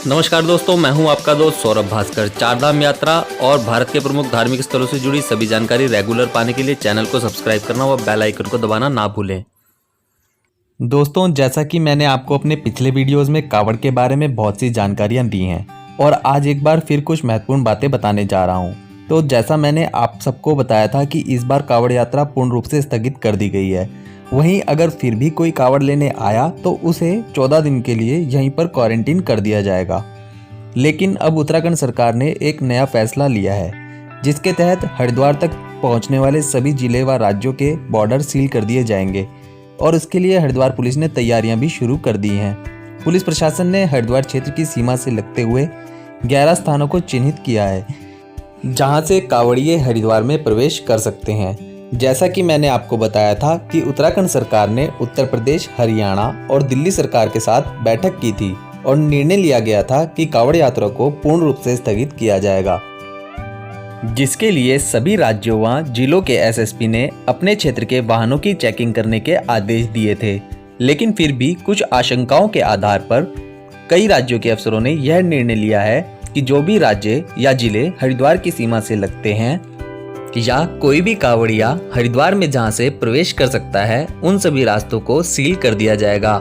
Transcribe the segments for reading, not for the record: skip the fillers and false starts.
नमस्कार दोस्तों, मैं हूं आपका दोस्त सौरभ भास्कर। चारधाम यात्रा और भारत के प्रमुख धार्मिक स्थलों से जुड़ी सभी जानकारी रेगुलर पाने के लिए चैनल को सब्सक्राइब करना व बेल आइकन को दबाना ना भूलें। दोस्तों, जैसा कि मैंने आपको अपने पिछले वीडियोस में कावड़ के बारे में बहुत सी जानकारियां दी हैं और आज एक बार फिर कुछ महत्वपूर्ण बातें बताने जा रहा हूं। तो जैसा मैंने आप सबको बताया था कि इस बार कावड़ यात्रा पूर्ण रूप से स्थगित कर दी गई है। वहीं अगर फिर भी कोई कावड़ लेने आया तो उसे 14 दिन के लिए यहीं पर क्वारंटीन कर दिया जाएगा। लेकिन अब उत्तराखंड सरकार ने एक नया फैसला लिया है, जिसके तहत हरिद्वार तक पहुंचने वाले सभी जिले व राज्यों के बॉर्डर सील कर दिए जाएंगे और इसके लिए हरिद्वार पुलिस ने तैयारियां भी शुरू कर दी हैं। पुलिस प्रशासन ने हरिद्वार क्षेत्र की सीमा से लगते हुए 11 स्थानों को चिन्हित किया है, जहां से कावड़िए हरिद्वार में प्रवेश कर सकते हैं। जैसा कि मैंने आपको बताया था कि उत्तराखंड सरकार ने उत्तर प्रदेश, हरियाणा और दिल्ली सरकार के साथ बैठक की थी और निर्णय लिया गया था कि कावड़ यात्रा को पूर्ण रूप से स्थगित किया जाएगा, जिसके लिए सभी राज्यों व जिलों के एसएसपी ने अपने क्षेत्र के वाहनों की चेकिंग करने के आदेश दिए थे। लेकिन फिर भी कुछ आशंकाओं के आधार पर कई राज्यों के अफसरों ने यह निर्णय लिया है कि जो भी राज्य या जिले हरिद्वार की सीमा से लगते हैं या कोई भी कावड़िया हरिद्वार में जहां से प्रवेश कर सकता है, उन सभी रास्तों को सील कर दिया जाएगा।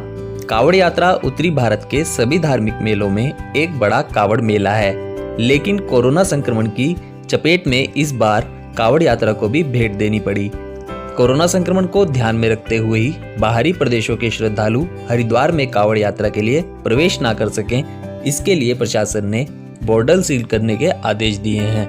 कावड़ यात्रा उत्तरी भारत के सभी धार्मिक मेलों में एक बड़ा कावड़ मेला है, लेकिन कोरोना संक्रमण की चपेट में इस बार कावड़ यात्रा को भी भेंट देनी पड़ी। कोरोना संक्रमण को ध्यान में रखते हुए ही बाहरी प्रदेशों के श्रद्धालु हरिद्वार में कावड़ यात्रा के लिए प्रवेश ना कर सकें, इसके लिए प्रशासन ने बॉर्डर सील करने के आदेश दिए हैं।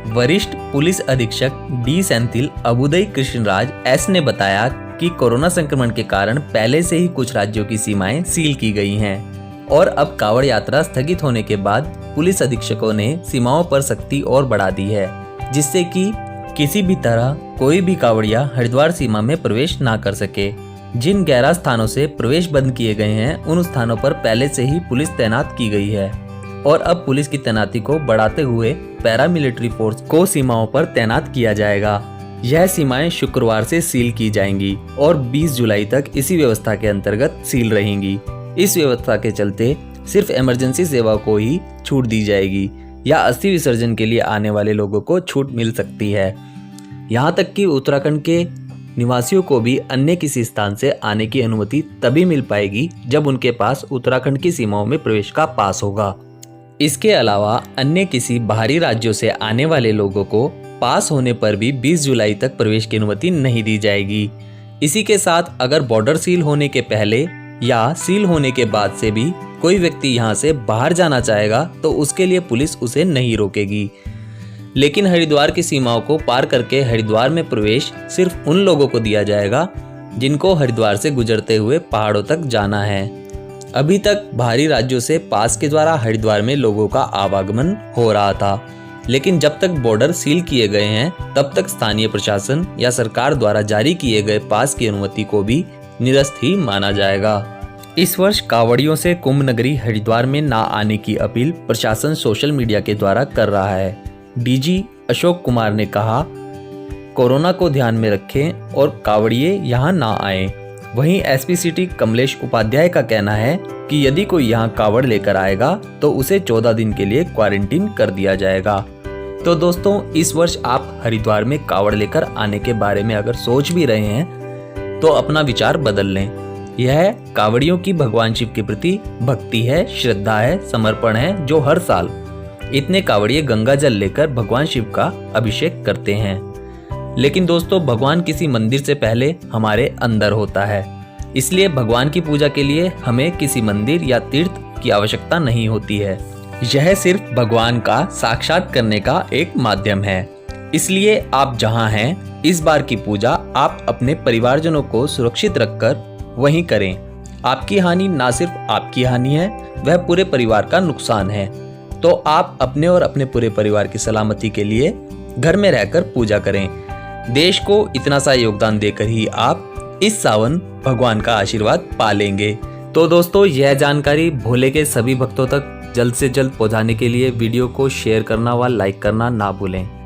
वरिष्ठ पुलिस अधीक्षक डी सेंथिल अबुदई कृष्णराज एस ने बताया कि कोरोना संक्रमण के कारण पहले से ही कुछ राज्यों की सीमाएं सील की गई हैं और अब कावड़ यात्रा स्थगित होने के बाद पुलिस अधीक्षकों ने सीमाओं पर सख्ती और बढ़ा दी है, जिससे कि किसी भी तरह कोई भी कावड़िया हरिद्वार सीमा में प्रवेश ना कर सके। जिन 11 स्थानों से प्रवेश बंद किए गए हैं, उन स्थानों पर पहले से ही पुलिस तैनात की गई है और अब पुलिस की तैनाती को बढ़ाते हुए पैरामिलिट्री फोर्स को सीमाओं पर तैनात किया जाएगा। यह सीमाएं शुक्रवार से सील की जाएंगी और 20 जुलाई तक इसी व्यवस्था के अंतर्गत सील रहेंगी। इस व्यवस्था के चलते सिर्फ इमरजेंसी सेवा को ही छूट दी जाएगी या अस्थि विसर्जन के लिए आने वाले लोगों को छूट मिल सकती है। यहाँ तक कि उत्तराखंड के निवासियों को भी अन्य किसी स्थान से आने की अनुमति तभी मिल पाएगी जब उनके पास उत्तराखंड की सीमाओं में प्रवेश का पास होगा। इसके अलावा अन्य किसी बाहरी राज्यों से आने वाले लोगों को पास होने पर भी 20 जुलाई तक प्रवेश की अनुमति नहीं दी जाएगी। इसी के साथ अगर बॉर्डर सील होने के पहले या सील होने के बाद से भी कोई व्यक्ति यहां से बाहर जाना चाहेगा तो उसके लिए पुलिस उसे नहीं रोकेगी। लेकिन हरिद्वार की सीमाओं को पार करके हरिद्वार में प्रवेश सिर्फ उन लोगों को दिया जाएगा जिनको हरिद्वार से गुजरते हुए पहाड़ों तक जाना है। अभी तक बाहरी राज्यों से पास के द्वारा हरिद्वार में लोगों का आवागमन हो रहा था, लेकिन जब तक बॉर्डर सील किए गए हैं तब तक स्थानीय प्रशासन या सरकार द्वारा जारी किए गए पास की अनुमति को भी निरस्त ही माना जाएगा। इस वर्ष कावड़ियों से कुंभ नगरी हरिद्वार में ना आने की अपील प्रशासन सोशल मीडिया के द्वारा कर रहा है। डीजी अशोक कुमार ने कहा, कोरोना को ध्यान में रखें और कावड़िए यहाँ ना आए। वहीं एसपी सिटी कमलेश उपाध्याय का कहना है कि यदि कोई यहाँ कावड़ लेकर आएगा तो उसे 14 दिन के लिए क्वारंटीन कर दिया जाएगा। तो दोस्तों, इस वर्ष आप हरिद्वार में कावड़ लेकर आने के बारे में अगर सोच भी रहे हैं तो अपना विचार बदल लें। यह कावड़ियों की भगवान शिव के प्रति भक्ति है, श्रद्धा है, समर्पण है, जो हर साल इतने कावड़िए गंगा जल लेकर भगवान शिव का अभिषेक करते हैं। लेकिन दोस्तों, भगवान किसी मंदिर से पहले हमारे अंदर होता है, इसलिए भगवान की पूजा के लिए हमें किसी मंदिर या तीर्थ की आवश्यकता नहीं होती है। यह सिर्फ भगवान का साक्षात करने का एक माध्यम है। इसलिए आप जहां हैं, इस बार की पूजा आप अपने परिवारजनों को सुरक्षित रखकर वहीं करें। आपकी हानि ना सिर्फ आपकी हानि है, वह पूरे परिवार का नुकसान है। तो आप अपने और अपने पूरे परिवार की सलामती के लिए घर में रहकर पूजा करें। देश को इतना सा योगदान देकर ही आप इस सावन भगवान का आशीर्वाद पा लेंगे। तो दोस्तों, यह जानकारी भोले के सभी भक्तों तक जल्द से जल्द पहुंचाने के लिए वीडियो को शेयर करना व लाइक करना ना भूलें।